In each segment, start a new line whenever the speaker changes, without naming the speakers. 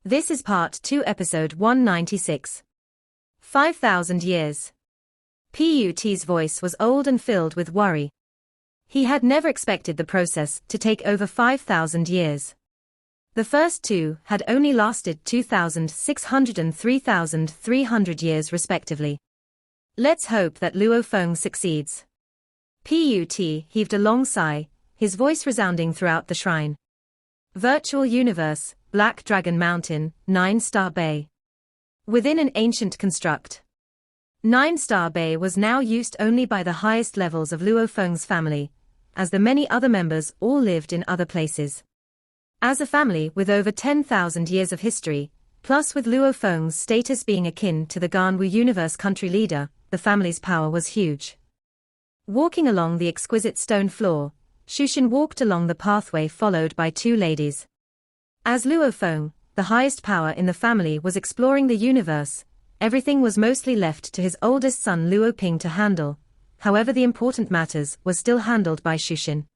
This is Part 2, Episode 196. 5,000 years. Put's voice was old and filled with worry. He had never expected the process to take over 5,000 years. The first two had only lasted 2,600 and 3,300 years respectively. Let's hope that Luo Feng succeeds. Put heaved a long sigh, his voice resounding throughout the shrine. Virtual universe, Black Dragon Mountain, 9-Star Bay. Within an ancient construct. 9-Star Bay was now used only by the highest levels of Luo Feng's family, as the many other members all lived in other places. As a family with over 10,000 years of history, plus with Luo Feng's status being akin to the Ganwu universe country leader, the family's power was huge. Walking along the exquisite stone floor, Shushin walked along the pathway followed by two ladies. As Luo Feng, the highest power in the family, was exploring the universe, everything was mostly left to his oldest son Luo Ping to handle. However, the important matters were still handled by Shushin.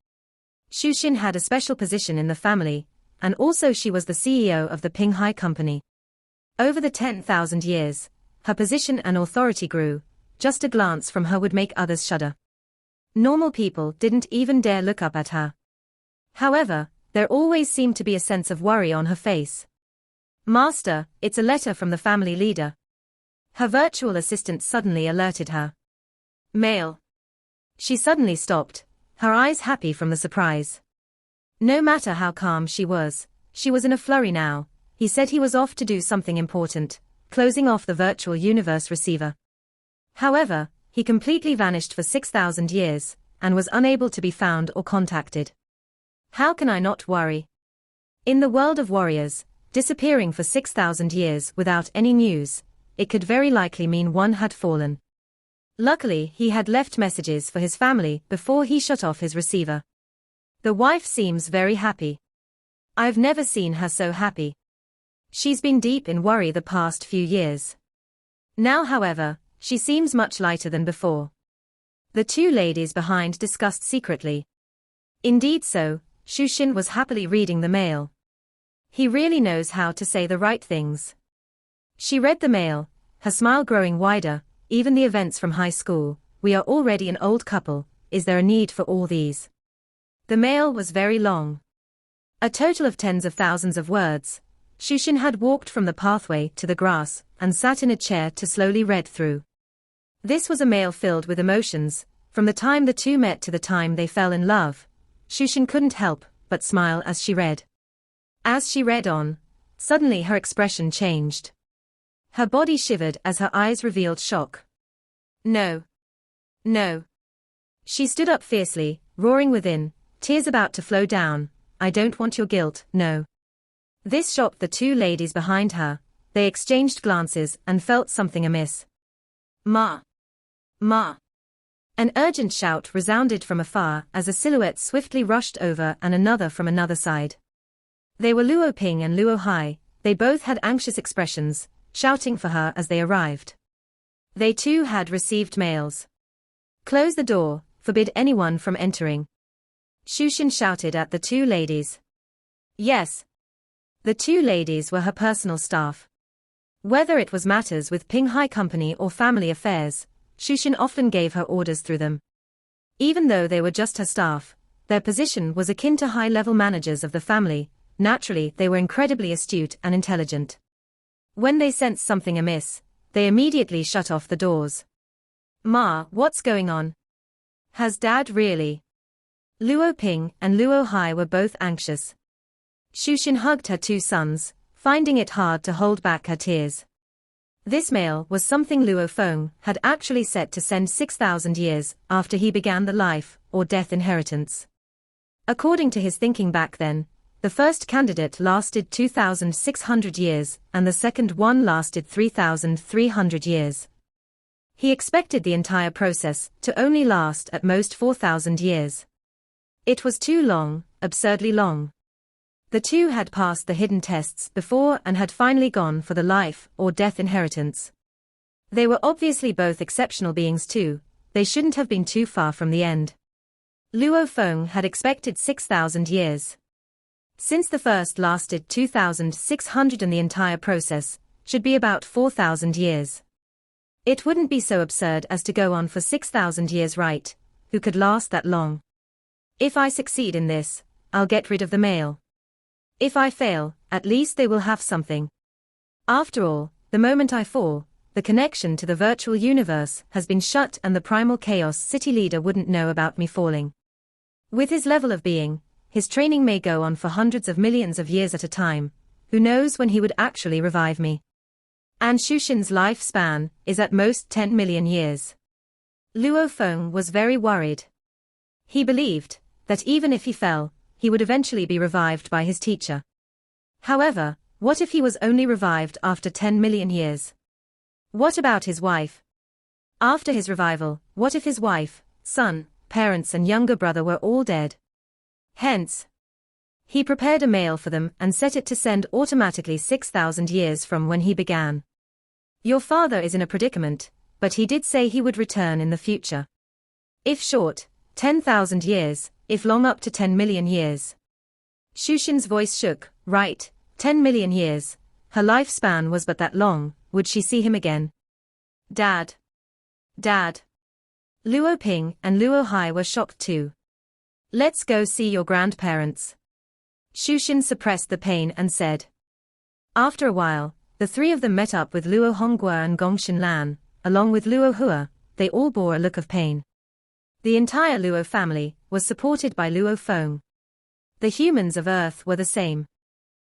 Shushin had a special position in the family, and also she was the CEO of the Ping Hai Company. Over the 10,000 years, her position and authority grew. Just a glance from her would make others shudder. Normal people didn't even dare look up at her. However, there always seemed to be a sense of worry on her face. "Master, it's a letter from the family leader." Her virtual assistant suddenly alerted her. "Mail." She suddenly stopped, her eyes happy from the surprise. No matter how calm she was in a flurry now. He said he was off to do something important, closing off the virtual universe receiver. However, he completely vanished for 6,000 years, and was unable to be found or contacted. How can I not worry? In the world of warriors, disappearing for 6,000 years without any news, it could very likely mean one had fallen. Luckily, he had left messages for his family before he shut off his receiver. The wife seems very happy. I've never seen her so happy. She's been deep in worry the past few years. Now, however, she seems much lighter than before. The two ladies behind discussed secretly. Indeed so, Shushin was happily reading the mail. He really knows how to say the right things. She read the mail, her smile growing wider. Even the events from high school, we are already an old couple, is there a need for all these? The mail was very long. A total of tens of thousands of words. Shushin had walked from the pathway to the grass, and sat in a chair to slowly read through. This was a mail filled with emotions, from the time the two met to the time they fell in love. Shushin couldn't help but smile as she read. As she read on, suddenly her expression changed. Her body shivered as her eyes revealed shock. No. No. She stood up fiercely, roaring within, tears about to flow down. I don't want your guilt, no. This shocked the two ladies behind her. They exchanged glances and felt something amiss. Ma! Ma! An urgent shout resounded from afar as a silhouette swiftly rushed over and another from another side. They were Luo Ping and Luo Hai. They both had anxious expressions, shouting for her as they arrived. They too had received mails. Close the door, forbid anyone from entering. Shushin shouted at the two ladies. Yes. The two ladies were her personal staff. Whether it was matters with Ping Hai Company or family affairs, Shushin often gave her orders through them. Even though they were just her staff, their position was akin to high-level managers of the family. Naturally, they were incredibly astute and intelligent. When they sensed something amiss, they immediately shut off the doors. Ma, what's going on? Has Dad really? Luo Ping and Luo Hai were both anxious. Shushin hugged her two sons, finding it hard to hold back her tears. This mail was something Luo Feng had actually set to send 6,000 years after he began the life or death inheritance. According to his thinking back then, the first candidate lasted 2,600 years and the second one lasted 3,300 years. He expected the entire process to only last at most 4,000 years. It was too long, absurdly long. The two had passed the hidden tests before and had finally gone for the life or death inheritance. They were obviously both exceptional beings too. They shouldn't have been too far from the end. Luo Feng had expected 6,000 years. Since the first lasted 2,600 and the entire process should be about 4,000 years. It wouldn't be so absurd as to go on for 6,000 years, right? Who could last that long? If I succeed in this, I'll get rid of the male. If I fail, at least they will have something. After all, the moment I fall, the connection to the virtual universe has been shut and the primal chaos city leader wouldn't know about me falling. With his level of being, his training may go on for hundreds of millions of years at a time. Who knows when he would actually revive me? And Shushin's lifespan is at most 10 million years. Luo Feng was very worried. He believed that even if he fell, he would eventually be revived by his teacher. However, what if he was only revived after 10 million years? What about his wife? After his revival, what if his wife, son, parents and younger brother were all dead? Hence, he prepared a mail for them and set it to send automatically 6,000 years from when he began. Your father is in a predicament, but he did say he would return in the future. If short, 10,000 years, if long up to 10 million years. Shushin's voice shook. Right, 10 million years. Her lifespan was but that long. Would she see him again? Dad. Dad. Luo Ping and Luo Hai were shocked too. Let's go see your grandparents. Shushin suppressed the pain and said. After a while, the three of them met up with Luo Honghua and Gongxin Lan, along with Luo Hua. They all bore a look of pain. The entire Luo family was supported by Luo Feng. The humans of Earth were the same.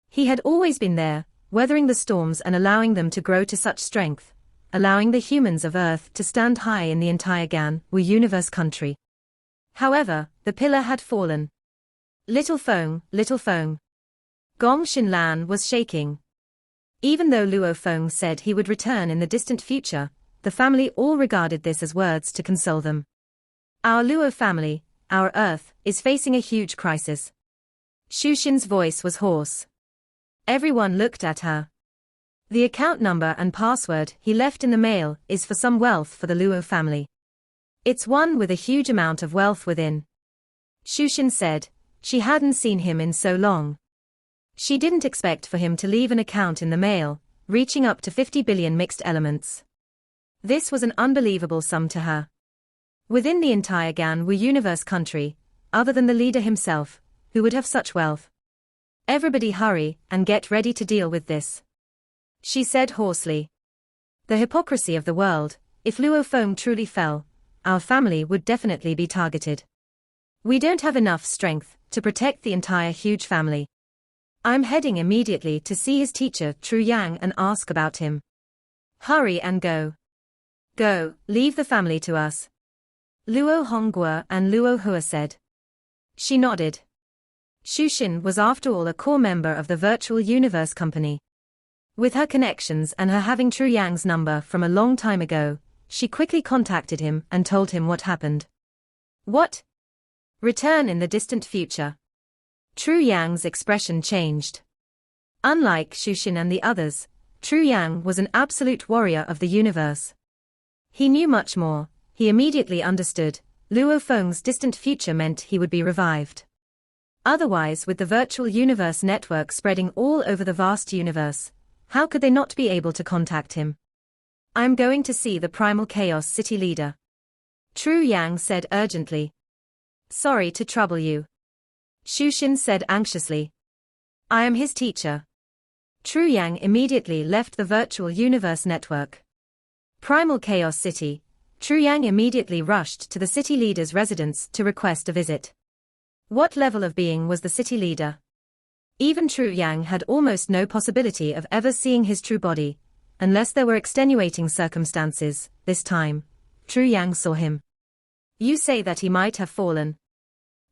He had always been there, weathering the storms and allowing them to grow to such strength, allowing the humans of Earth to stand high in the entire Gan Wu universe country. However, the pillar had fallen. Little Feng, Little Feng. Gongxin Lan was shaking. Even though Luo Feng said he would return in the distant future, the family all regarded this as words to console them. Our Luo family, our Earth, is facing a huge crisis. Shushin's voice was hoarse. Everyone looked at her. The account number and password he left in the mail is for some wealth for the Luo family. It's one with a huge amount of wealth within. Shushin said. She hadn't seen him in so long. She didn't expect for him to leave an account in the mail, reaching up to 50 billion mixed elements. This was an unbelievable sum to her. Within the entire Gan Wu universe country, other than the leader himself, who would have such wealth? Everybody hurry and get ready to deal with this. She said hoarsely. The hypocrisy of the world. If Luo Feng truly fell, our family would definitely be targeted. We don't have enough strength to protect the entire huge family. I'm heading immediately to see his teacher Tru Yang and ask about him. Hurry and go. Go, leave the family to us. Luo Honghua and Luo Hua said. She nodded. Shushin was after all a core member of the virtual universe company. With her connections and her having Tru Yang's number from a long time ago, she quickly contacted him and told him what happened. What? Return in the distant future. Tru Yang's expression changed. Unlike Shushin and the others, Tru Yang was an absolute warrior of the universe. He knew much more. He immediately understood. Luo Feng's distant future meant he would be revived. Otherwise, with the virtual universe network spreading all over the vast universe, how could they not be able to contact him? I'm going to see the primal chaos city leader. Tru Yang said urgently. Sorry to trouble you. Shushin said anxiously. I am his teacher. Tru Yang immediately left the virtual universe network. Primal Chaos City. Tru Yang immediately rushed to the city leader's residence to request a visit. What level of being was the city leader? Even Tru Yang had almost no possibility of ever seeing his true body, unless there were extenuating circumstances. This time, Tru Yang saw him. You say that he might have fallen.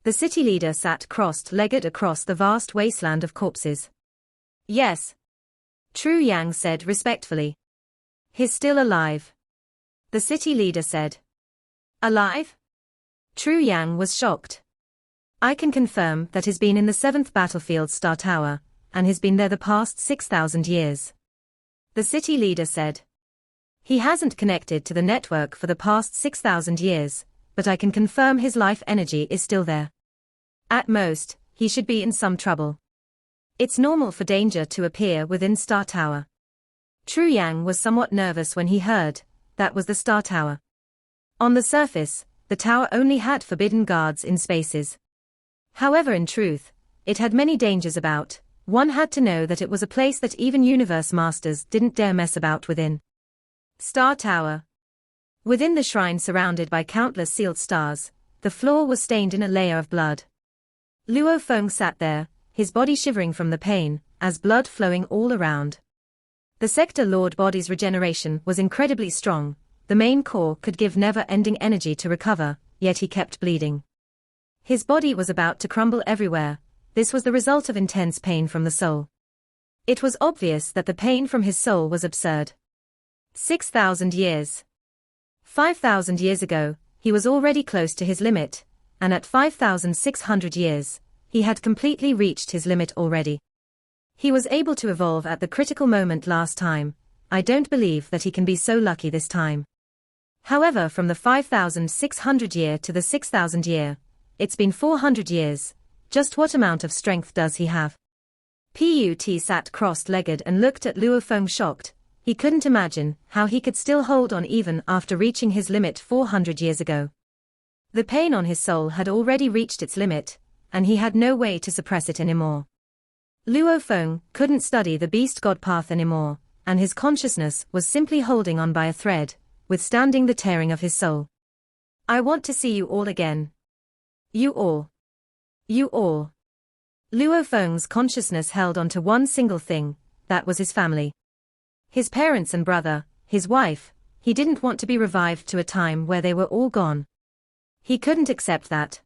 The city leader sat crossed-legged across the vast wasteland of corpses. Yes. Tru Yang said respectfully. He's still alive. The city leader said. Alive? Tru Yang was shocked. I can confirm that he's been in the 7th battlefield Star Tower, and he's been there the past 6,000 years. The city leader said. He hasn't connected to the network for the past 6,000 years, but I can confirm his life energy is still there. At most, he should be in some trouble. It's normal for danger to appear within Star Tower. Tru Yang was somewhat nervous when he heard that was the Star Tower. On the surface, the tower only had forbidden guards in spaces. However, in truth, it had many dangers about. One had to know that it was a place that even universe masters didn't dare mess about within. Star Tower. Within the shrine, surrounded by countless sealed stars, the floor was stained in a layer of blood. Luo Feng sat there, his body shivering from the pain, as blood flowing all around. The Sector Lord body's regeneration was incredibly strong. The main core could give never-ending energy to recover, yet he kept bleeding. His body was about to crumble everywhere. This was the result of intense pain from the soul. It was obvious that the pain from his soul was absurd. 6,000 years. 5,000 years ago, he was already close to his limit, and at 5,600 years, he had completely reached his limit already. He was able to evolve at the critical moment last time. I don't believe that he can be so lucky this time. However, from the 5,600 year to the 6,000 year, it's been 400 years. Just what amount of strength does he have? Put sat cross-legged and looked at Luo Feng shocked. He couldn't imagine how he could still hold on even after reaching his limit 400 years ago. The pain on his soul had already reached its limit, and he had no way to suppress it anymore. Luo Feng couldn't study the beast god path anymore, and his consciousness was simply holding on by a thread, withstanding the tearing of his soul. I want to see you all again. You all. You all. Luo Feng's consciousness held on to one single thing, that was his family. His parents and brother, his wife. He didn't want to be revived to a time where they were all gone. He couldn't accept that.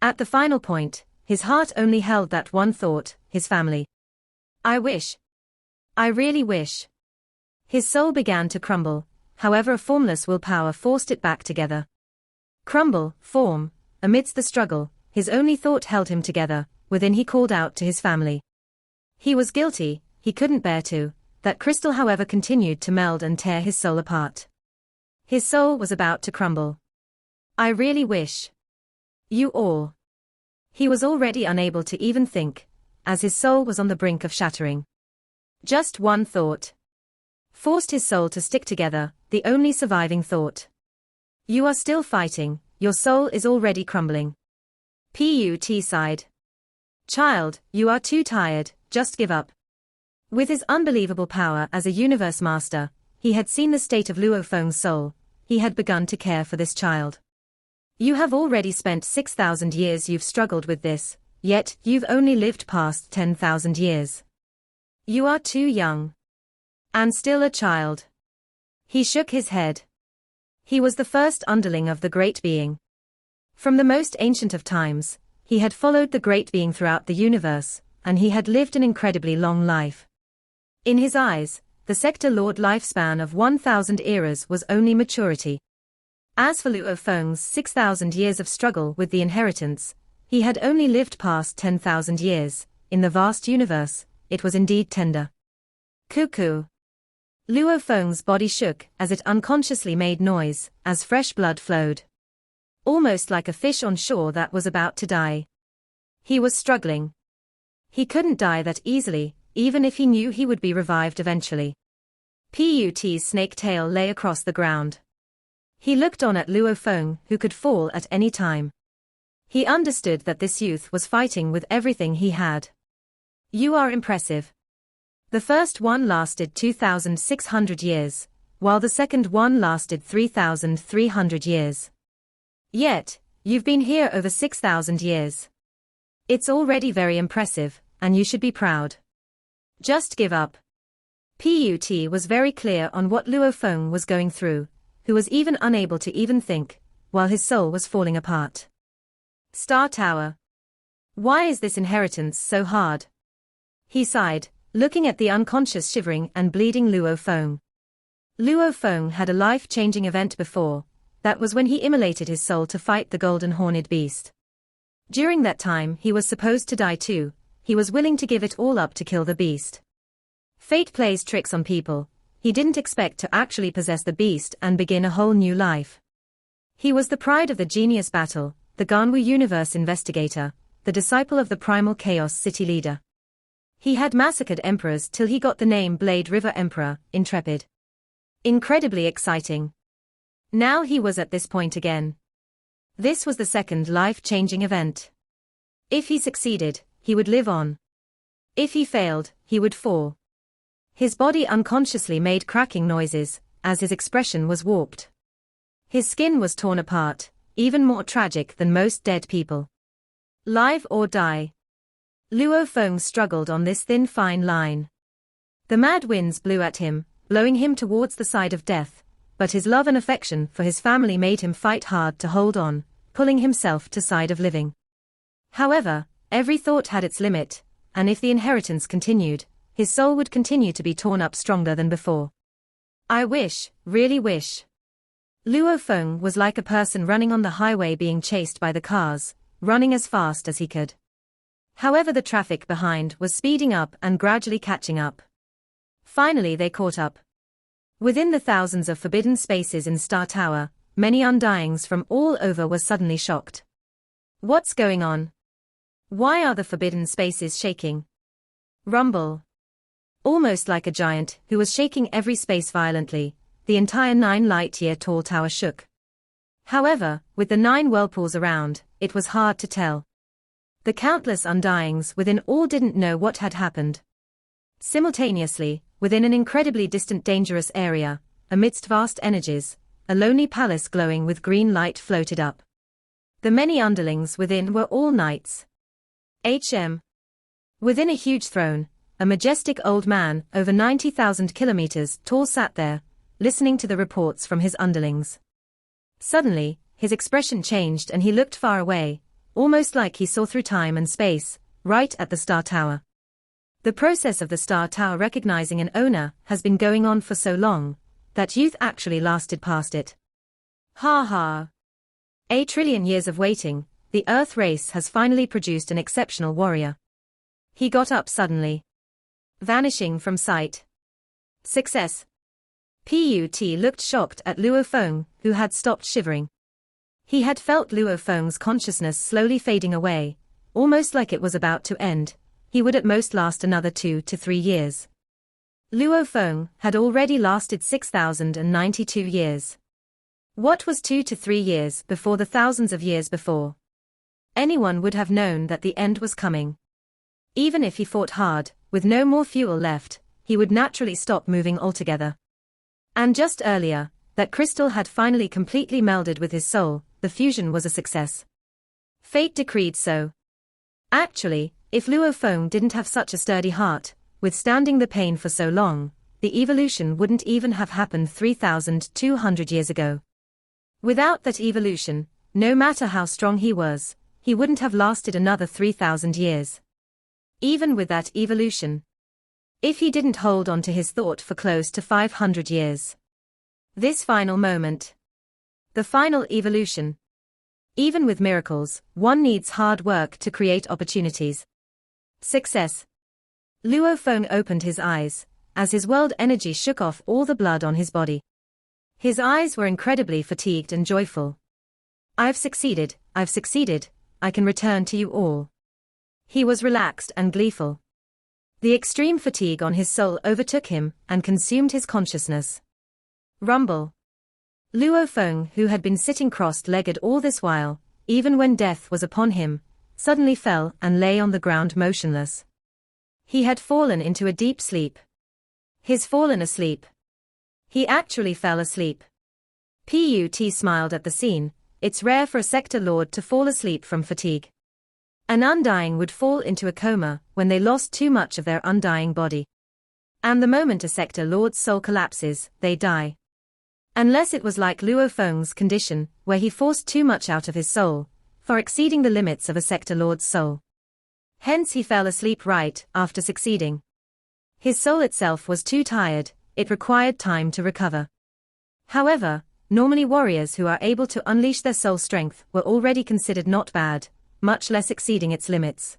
At the final point, his heart only held that one thought, his family. I wish. I really wish. His soul began to crumble, however a formless willpower forced it back together. Crumble, form, amidst the struggle, his only thought held him together. Within he called out to his family. He was guilty, he couldn't bear to. That crystal however continued to meld and tear his soul apart. His soul was about to crumble. I really wish. You all. He was already unable to even think, as his soul was on the brink of shattering. Just one thought forced his soul to stick together, the only surviving thought. You are still fighting, your soul is already crumbling. Put sighed. Child, you are too tired, just give up. With his unbelievable power as a universe master, he had seen the state of Luo Feng's soul. He had begun to care for this child. You have already spent 6,000 years, you've struggled with this, yet you've only lived past 10,000 years. You are too young. And still a child. He shook his head. He was the first underling of the Great Being. From the most ancient of times, he had followed the Great Being throughout the universe, and he had lived an incredibly long life. In his eyes, the Sector Lord lifespan of 1,000 eras was only maturity. As for Luo Feng's 6,000 years of struggle with the inheritance, he had only lived past 10,000 years. In the vast universe, it was indeed tender. Cuckoo. Luo Feng's body shook as it unconsciously made noise, as fresh blood flowed. Almost like a fish on shore that was about to die. He was struggling. He couldn't die that easily, even if he knew he would be revived eventually. Put's snake tail lay across the ground. He looked on at Luo Feng, who could fall at any time. He understood that this youth was fighting with everything he had. You are impressive. The first one lasted 2,600 years, while the second one lasted 3,300 years. Yet, you've been here over 6,000 years. It's already very impressive, and you should be proud. Just give up. Put was very clear on what Luo Feng was going through, who was even unable to even think, while his soul was falling apart. Star Tower. Why is this inheritance so hard? He sighed, looking at the unconscious, shivering and bleeding Luo Feng. Luo Feng had a life-changing event before. That was when he immolated his soul to fight the golden horned beast. During that time he was supposed to die too. He was willing to give it all up to kill the beast. Fate plays tricks on people. He didn't expect to actually possess the beast and begin a whole new life. He was the pride of the genius battle, the Ganwu universe investigator, the disciple of the primal chaos city leader. He had massacred emperors till he got the name Blade River Emperor, intrepid. Incredibly exciting. Now he was at this point again. This was the second life-changing event. If he succeeded, he would live on. If he failed, he would fall. His body unconsciously made cracking noises, as his expression was warped. His skin was torn apart, even more tragic than most dead people. Live or die. Luo Feng struggled on this thin fine line. The mad winds blew at him, blowing him towards the side of death, but his love and affection for his family made him fight hard to hold on, pulling himself to side of living. However, every thought had its limit, and if the inheritance continued, his soul would continue to be torn up stronger than before. I wish, really wish. Luo Feng was like a person running on the highway being chased by the cars, running as fast as he could. However, the traffic behind was speeding up and gradually catching up. Finally they caught up. Within the thousands of forbidden spaces in Star Tower, many undyings from all over were suddenly shocked. What's going on? Why are the forbidden spaces shaking? Rumble. Almost like a giant who was shaking every space violently, the entire 9 light-year tall tower shook. However, with the 9 whirlpools around, it was hard to tell. The countless undyings within all didn't know what had happened. Simultaneously, within an incredibly distant dangerous area, amidst vast energies, a lonely palace glowing with green light floated up. The many underlings within were all knights. Within a huge throne, a majestic old man, over 90,000 kilometers tall, sat there, listening to the reports from his underlings. Suddenly, his expression changed and he looked far away, almost like he saw through time and space, right at the Star Tower. The process of the Star Tower recognizing an owner has been going on for so long, that youth actually lasted past it. Ha ha. 8 trillion years of waiting, the Earth race has finally produced an exceptional warrior. He got up suddenly. Vanishing from sight. Success. Put looked shocked at Luo Feng, who had stopped shivering. He had felt Luo Feng's consciousness slowly fading away, almost like it was about to end. He would at most last another 2 to 3 years. Luo Feng had already lasted 6,092 years. What was 2 to 3 years before the thousands of years before? Anyone would have known that the end was coming. Even if he fought hard, with no more fuel left, he would naturally stop moving altogether. And just earlier, that crystal had finally completely melded with his soul. The fusion was a success. Fate decreed so. Actually, if Luo Feng didn't have such a sturdy heart, withstanding the pain for so long, the evolution wouldn't even have happened 3,200 years ago. Without that evolution, no matter how strong he was, he wouldn't have lasted another 3,000 years. Even with that evolution. If he didn't hold on to his thought for close to 500 years. This final moment. The final evolution. Even with miracles, one needs hard work to create opportunities. Success. Luo Feng opened his eyes, as his world energy shook off all the blood on his body. His eyes were incredibly fatigued and joyful. I've succeeded, I can return to you all. He was relaxed and gleeful. The extreme fatigue on his soul overtook him and consumed his consciousness. Rumble. Luo Feng, who had been sitting crossed-legged all this while, even when death was upon him, suddenly fell and lay on the ground motionless. He had fallen into a deep sleep. He's fallen asleep. He actually fell asleep. Put smiled at the scene. It's rare for a sector lord to fall asleep from fatigue. An undying would fall into a coma when they lost too much of their undying body. And the moment a sector lord's soul collapses, they die. Unless it was like Luo Feng's condition, where he forced too much out of his soul, far exceeding the limits of a sector lord's soul. Hence he fell asleep right after succeeding. His soul itself was too tired, it required time to recover. However, normally warriors who are able to unleash their soul strength were already considered not bad, much less exceeding its limits.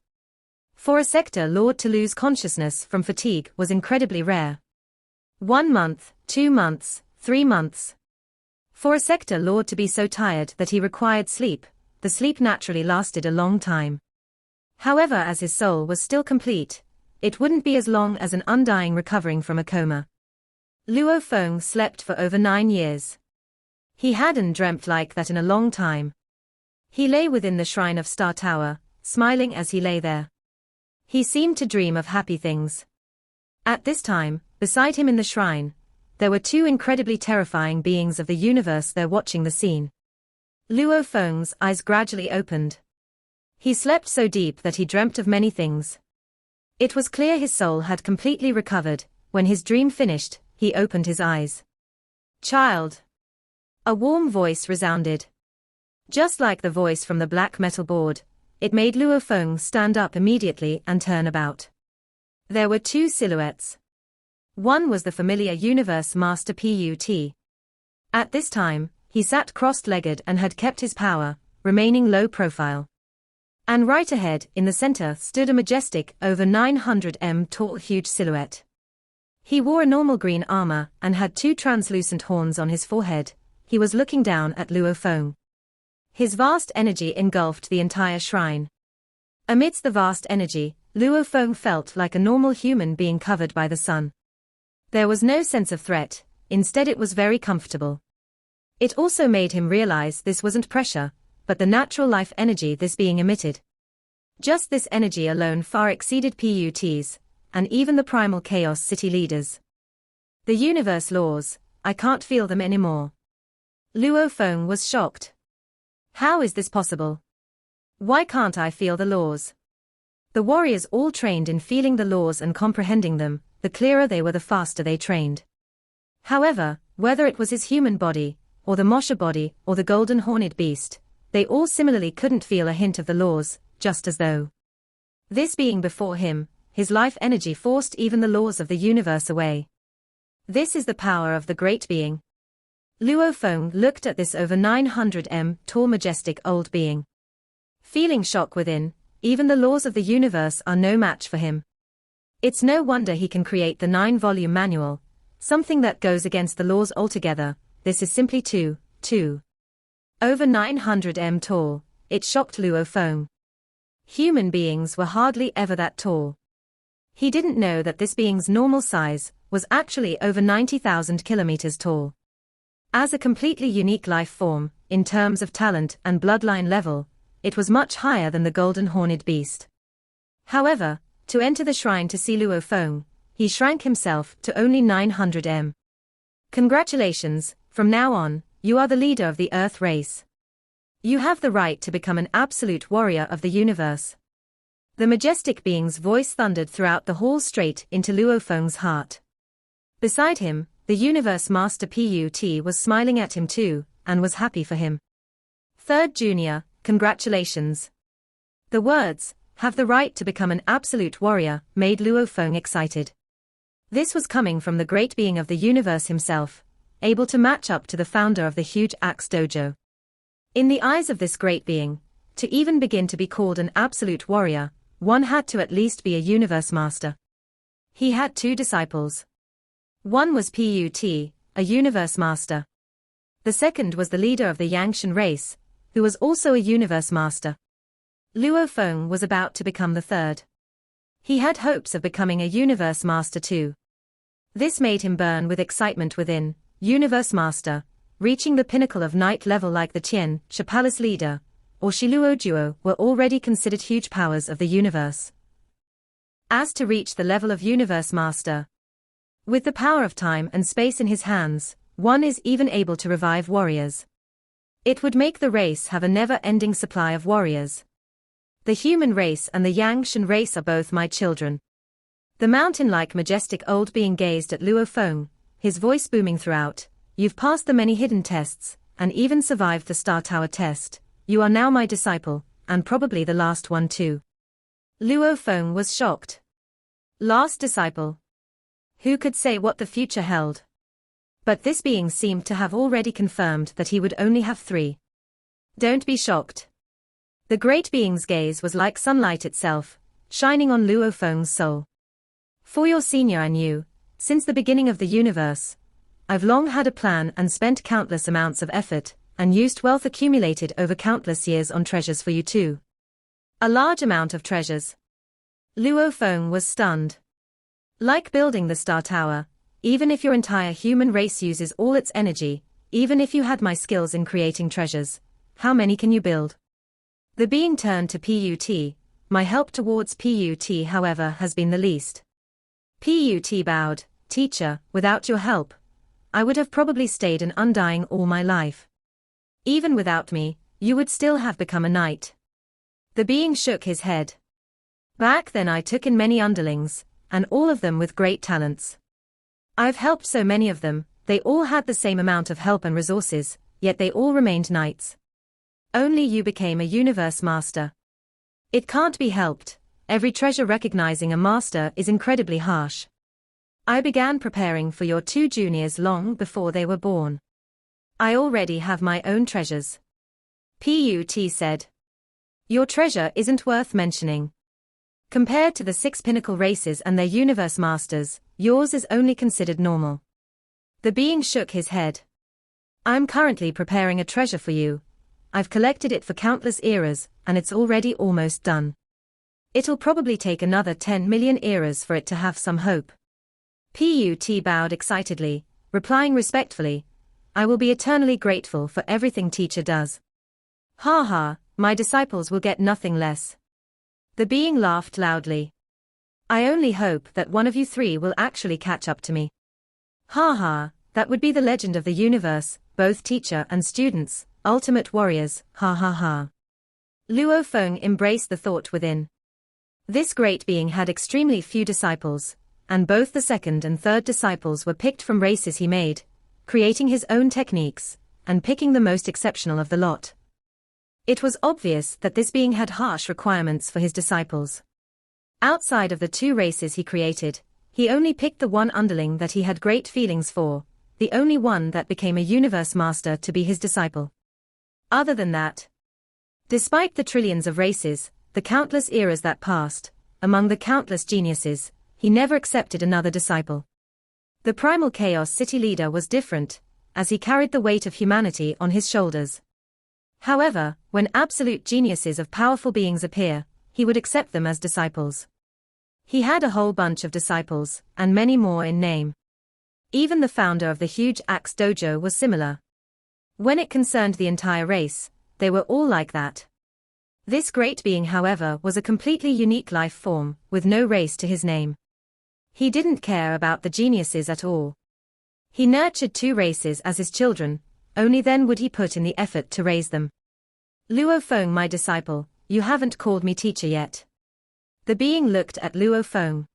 For a sector lord to lose consciousness from fatigue was incredibly rare. 1 month, 2 months, 3 months. For a sector lord to be so tired that he required sleep, the sleep naturally lasted a long time. However, as his soul was still complete, it wouldn't be as long as an undying recovering from a coma. Luo Feng slept for over 9 years. He hadn't dreamt like that in a long time. He lay within the shrine of Star Tower, smiling as he lay there. He seemed to dream of happy things. At this time, beside him in the shrine, there were 2 incredibly terrifying beings of the universe there watching the scene. Luo Feng's eyes gradually opened. He slept so deep that he dreamt of many things. It was clear his soul had completely recovered. When his dream finished, he opened his eyes. "Child!" A warm voice resounded. Just like the voice from the black metal board, it made Luo Feng stand up immediately and turn about. There were 2 silhouettes. One was the familiar Universe Master Put. At this time, he sat cross-legged and had kept his power, remaining low profile. And right ahead, in the center, stood a majestic, over 900 m tall huge silhouette. He wore a normal green armor and had 2 translucent horns on his forehead. He was looking down at Luo Feng. His vast energy engulfed the entire shrine. Amidst the vast energy, Luo Feng felt like a normal human being covered by the sun. There was no sense of threat, instead it was very comfortable. It also made him realize this wasn't pressure, but the natural life energy this being emitted. Just this energy alone far exceeded Put's, and even the primal chaos city leaders. The universe laws, I can't feel them anymore. Luo Feng was shocked. How is this possible? Why can't I feel the laws? The warriors all trained in feeling the laws and comprehending them. The clearer they were, the faster they trained. However, whether it was his human body, or the Mosha body, or the golden horned beast, they all similarly couldn't feel a hint of the laws, just as though this being before him, his life energy forced even the laws of the universe away. This is the power of the great being. Luo Feng looked at this over 900 m tall majestic old being. Feeling shock within, even the laws of the universe are no match for him. It's no wonder he can create the 9-volume manual, something that goes against the laws altogether. This is simply too over 900 m tall. It shocked Luo Feng. Human beings were hardly ever that tall. He didn't know that this being's normal size was actually over 90,000 kilometers tall. As a completely unique life form, in terms of talent and bloodline level, it was much higher than the golden horned beast. However, to enter the shrine to see Luo Feng, he shrank himself to only 900 m. Congratulations, from now on, you are the leader of the Earth race. You have the right to become an absolute warrior of the universe. The majestic being's voice thundered throughout the hall straight into Luo Feng's heart. Beside him, the Universe Master Put was smiling at him too, and was happy for him. "Third Junior, congratulations." The words, "have the right to become an absolute warrior," made Luo Feng excited. This was coming from the great being of the universe himself, able to match up to the founder of the huge Axe Dojo. In the eyes of this great being, to even begin to be called an absolute warrior, one had to at least be a universe master. He had 2 disciples. One was Put, a universe master. The second was the leader of the Yangshan race, who was also a universe master. Luo Feng was about to become the third. He had hopes of becoming a universe master too. This made him burn with excitement within. Universe master, reaching the pinnacle of night level like the Tian Sha Palace leader, or Shiluo Duo were already considered huge powers of the universe. As to reach the level of universe master, with the power of time and space in his hands, one is even able to revive warriors. It would make the race have a never-ending supply of warriors. The human race and the Yangshan race are both my children. The mountain-like majestic old being gazed at Luo Feng, his voice booming throughout. "You've passed the many hidden tests, and even survived the Star Tower test. You are now my disciple, and probably the last one too." Luo Feng was shocked. Last disciple? Who could say what the future held? But this being seemed to have already confirmed that he would only have 3. Don't be shocked. The great being's gaze was like sunlight itself, shining on Luo Feng's soul. For your senior and you, since the beginning of the universe, I've long had a plan and spent countless amounts of effort, and used wealth accumulated over countless years on treasures for you too. A large amount of treasures. Luo Feng was stunned. Like building the Star Tower, even if your entire human race uses all its energy, even if you had my skills in creating treasures, how many can you build? The being turned to Put. My help towards Put, however, has been the least. Put bowed. Teacher, without your help, I would have probably stayed an undying all my life. Even without me, you would still have become a knight. The being shook his head. Back then I took in many underlings, and all of them with great talents. I've helped so many of them, they all had the same amount of help and resources, yet they all remained knights. Only you became a universe master. It can't be helped, every treasure recognizing a master is incredibly harsh. I began preparing for your 2 juniors long before they were born. I already have my own treasures. Put said. Your treasure isn't worth mentioning. Compared to the 6 pinnacle races and their universe masters, yours is only considered normal. The being shook his head. I'm currently preparing a treasure for you. I've collected it for countless eras, and it's already almost done. It'll probably take another 10 million eras for it to have some hope. Put bowed excitedly, replying respectfully, I will be eternally grateful for everything teacher does. Ha ha, my disciples will get nothing less. The being laughed loudly. I only hope that one of you 3 will actually catch up to me. Ha ha, that would be the legend of the universe, both teacher and students, ultimate warriors, ha ha ha. Luo Feng embraced the thought within. This great being had extremely few disciples, and both the second and third disciples were picked from races he made, creating his own techniques, and picking the most exceptional of the lot. It was obvious that this being had harsh requirements for his disciples. Outside of the 2 races he created, he only picked the one underling that he had great feelings for, the only one that became a universe master to be his disciple. Other than that, despite the trillions of races, the countless eras that passed, among the countless geniuses, he never accepted another disciple. The primal Chaos City leader was different, as he carried the weight of humanity on his shoulders. However, when absolute geniuses of powerful beings appear, he would accept them as disciples. He had a whole bunch of disciples, and many more in name. Even the founder of the huge Axe Dojo was similar. When it concerned the entire race, they were all like that. This great being, however, was a completely unique life form, with no race to his name. He didn't care about the geniuses at all. He nurtured 2 races as his children, only then would he put in the effort to raise them. Luo Feng, my disciple, you haven't called me teacher yet. The being looked at Luo Feng.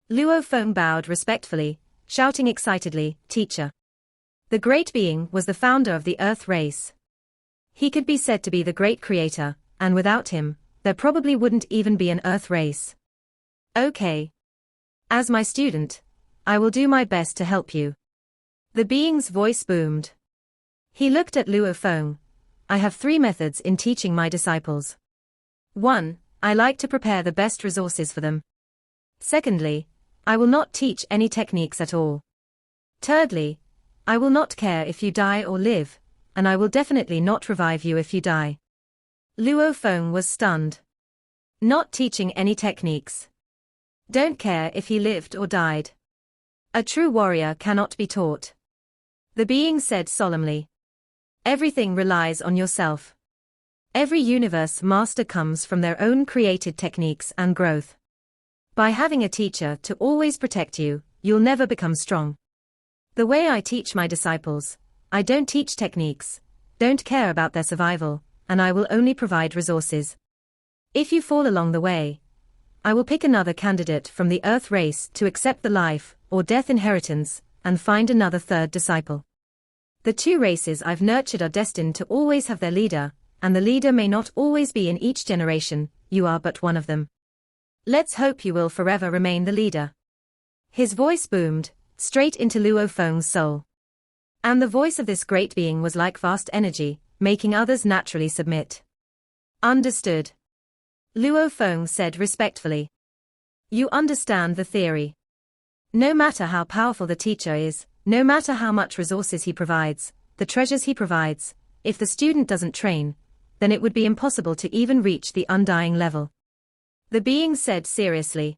Luo Feng bowed respectfully, shouting excitedly, Teacher. The great being was the founder of the Earth race. He could be said to be the great creator, and without him, there probably wouldn't even be an Earth race. Okay. As my student, I will do my best to help you. The being's voice boomed. He looked at Luo Feng. I have 3 methods in teaching my disciples. 1. I like to prepare the best resources for them. Secondly, I will not teach any techniques at all. Thirdly, I will not care if you die or live, and I will definitely not revive you if you die. Luo Feng was stunned. Not teaching any techniques. Don't care if he lived or died. A true warrior cannot be taught. The being said solemnly. Everything relies on yourself. Every universe master comes from their own created techniques and growth. By having a teacher to always protect you, you'll never become strong. The way I teach my disciples, I don't teach techniques, don't care about their survival, and I will only provide resources. If you fall along the way, I will pick another candidate from the Earth race to accept the life or death inheritance, and find another 3rd disciple. The 2 races I've nurtured are destined to always have their leader, and the leader may not always be in each generation, you are but one of them. Let's hope you will forever remain the leader. His voice boomed, straight into Luo Feng's soul. And the voice of this great being was like vast energy, making others naturally submit. Understood. Luo Feng said respectfully. You understand the theory. No matter how powerful the teacher is, no matter how much resources he provides, the treasures he provides, if the student doesn't train, then it would be impossible to even reach the undying level. The being said seriously.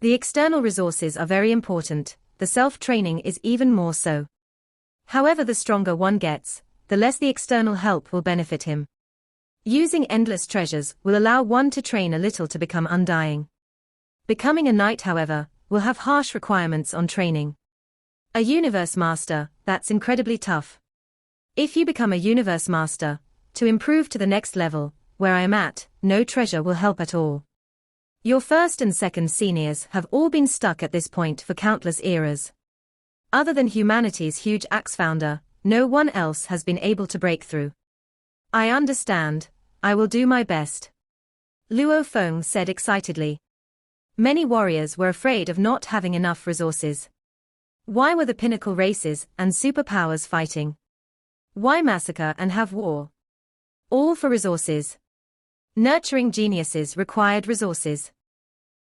The external resources are very important, the self-training is even more so. However, the stronger one gets, the less the external help will benefit him. Using endless treasures will allow one to train a little to become undying. Becoming a knight, however, will have harsh requirements on training. A universe master, that's incredibly tough. If you become a universe master, to improve to the next level, where I am at, no treasure will help at all. Your first and second seniors have all been stuck at this point for countless eras. Other than humanity's huge axe founder, no one else has been able to break through. I understand, I will do my best. Luo Feng said excitedly. Many warriors were afraid of not having enough resources. Why were the pinnacle races and superpowers fighting? Why massacre and have war? All for resources. Nurturing geniuses required resources.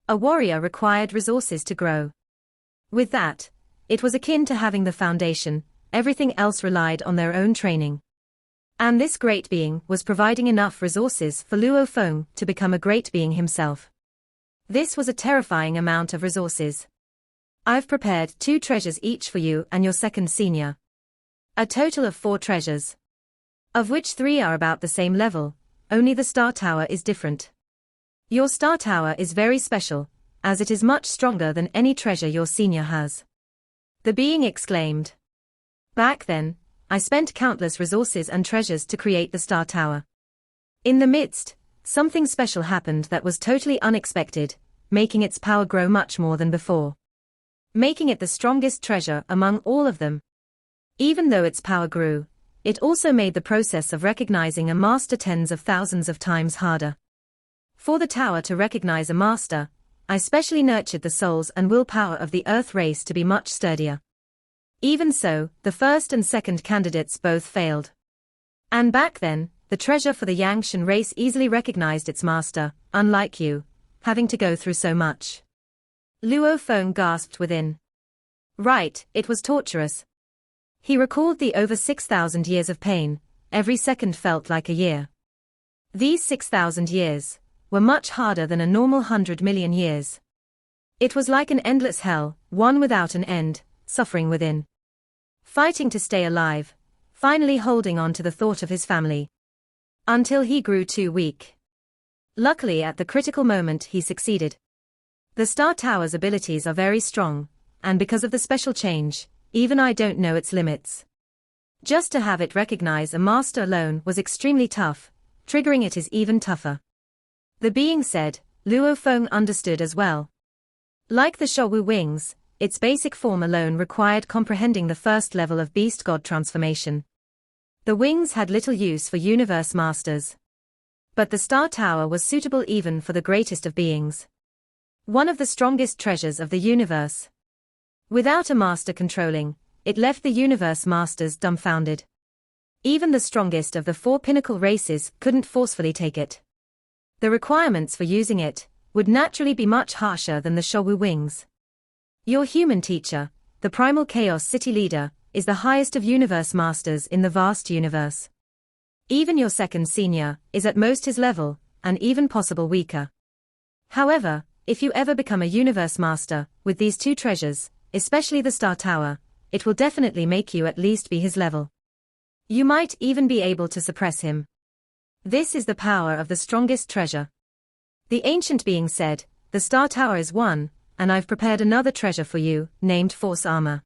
A warrior required resources to grow. With that, it was akin to having the foundation, everything else relied on their own training. And this great being was providing enough resources for Luo Feng to become a great being himself. This was a terrifying amount of resources. I've prepared 2 treasures each for you and your second senior. A total of 4 treasures. Of which 3 are about the same level, only the Star Tower is different. Your Star Tower is very special, as it is much stronger than any treasure your senior has. The being exclaimed. Back then, I spent countless resources and treasures to create the Star Tower. In the midst, something special happened that was totally unexpected, making its power grow much more than before. Making it the strongest treasure among all of them. Even though its power grew, it also made the process of recognizing a master tens of thousands of times harder. For the tower to recognize a master, I specially nurtured the souls and willpower of the Earth race to be much sturdier. Even so, the first and second candidates both failed. And back then, the treasure for the Yangshan race easily recognized its master, unlike you, having to go through so much. Luo Feng gasped within. Right, it was torturous. He recalled the over 6,000 years of pain, every second felt like a year. These 6,000 years were much harder than a normal 100 million years. It was like an endless hell, one without an end, suffering within. Fighting to stay alive, finally holding on to the thought of his family. Until he grew too weak. Luckily at the critical moment he succeeded. The Star Tower's abilities are very strong, and because of the special change, even I don't know its limits. Just to have it recognize a master alone was extremely tough, triggering it is even tougher. The being said, Luo Feng understood as well. Like the Showu wings, its basic form alone required comprehending the first level of beast god transformation. The wings had little use for universe masters. But the Star Tower was suitable even for the greatest of beings. One of the strongest treasures of the universe. Without a master controlling, it left the universe masters dumbfounded. Even the strongest of the 4 pinnacle races couldn't forcefully take it. The requirements for using it would naturally be much harsher than the Showu wings. Your human teacher, the primal chaos city leader, is the highest of universe masters in the vast universe. Even your second senior is at most his level, and even possible weaker. However, if you ever become a universe master with these 2 treasures, especially the Star Tower, it will definitely make you at least be his level. You might even be able to suppress him. This is the power of the strongest treasure. The ancient being said, the Star Tower is one, and I've prepared another treasure for you, named Force Armor.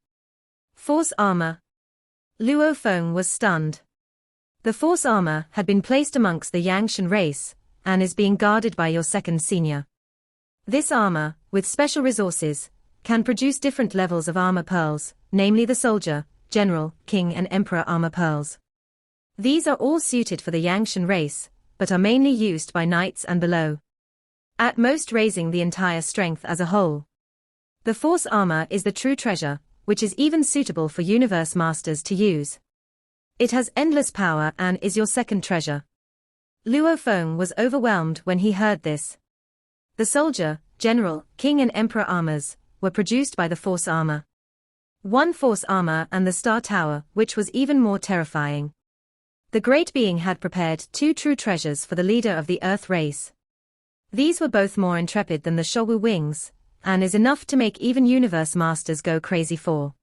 Force Armor? Luo Feng was stunned. The Force Armor had been placed amongst the Yangshan race, and is being guarded by your second senior. This armor, with special resources, can produce different levels of armor pearls, namely the soldier, general, king and emperor armor pearls. These are all suited for the Yangshan race, but are mainly used by knights and below. At most raising the entire strength as a whole. The Force Armor is the true treasure, which is even suitable for universe masters to use. It has endless power and is your second treasure. Luo Feng was overwhelmed when he heard this. The soldier, general, king and emperor armors were produced by the Force Armor. One Force Armor and the Star Tower, which was even more terrifying. The great being had prepared 2 true treasures for the leader of the Earth race. These were both more intrepid than the Showu wings, and is enough to make even universe masters go crazy for.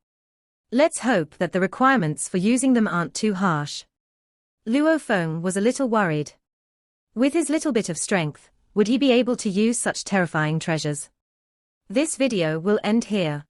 Let's hope that the requirements for using them aren't too harsh. Luo Feng was a little worried. With his little bit of strength, would he be able to use such terrifying treasures? This video will end here.